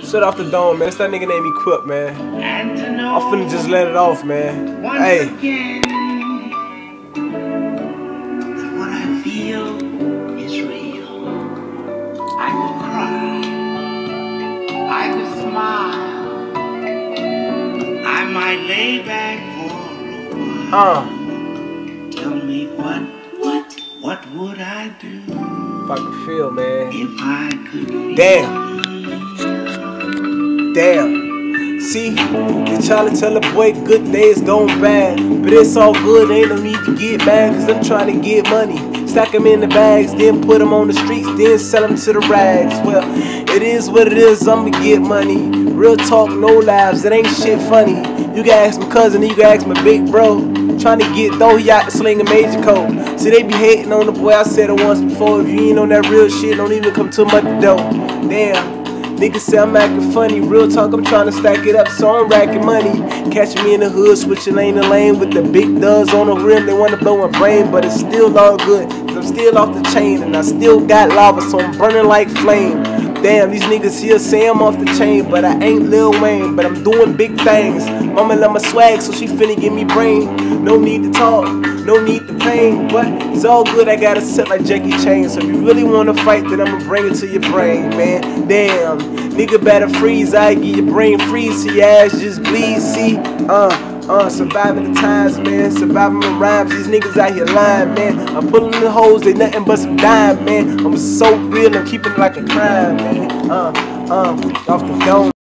Shut off the dome, man. It's that nigga named Equip, man. I'm finna just let it off, man. Hey. What I feel is real. I could cry. I could smile. I might lay back for a while. Tell me what would I do? If I could feel, man. If I could feel. Damn. See, they try to tell a boy good days gone bad, but it's all good, ain't no need to get mad, cause I'm trying to get money. Stack them in the bags, then put them on the streets, then sell them to the rags. Well, it is what it is, I'ma get money. Real talk, no laughs, it ain't shit funny. You can ask my cousin, you can ask my big bro. Trying to get though, he out to sling a major code. See, they be hating on the boy, I said it once before. If you ain't on that real shit, don't even come to my door. Damn. Niggas say I'm acting funny, real talk, I'm trying to stack it up, so I'm racking money. Catch me in the hood, switching lane to lane with the big duds on the rim. They wanna blow my brain, but it's still all good, cause I'm still off the chain, and I still got lava, so I'm burning like flame. Damn, these niggas here say I'm off the chain, but I ain't Lil Wayne, but I'm doing big things. Mama love my swag, so she finna give me brain. No need to talk, no need to pain, but it's all good, I got a set like Jackie Chan. So if you really wanna fight, then I'ma bring it to your brain, man. Damn, nigga better freeze, I get your brain freeze, so your ass just bleed, see? Surviving the times, man, surviving the rhymes. These niggas out here lying, man. I'm pulling the hoes, they nothing but some dime, man. I'm so real, I'm keeping it like a crime, man. Off the dome.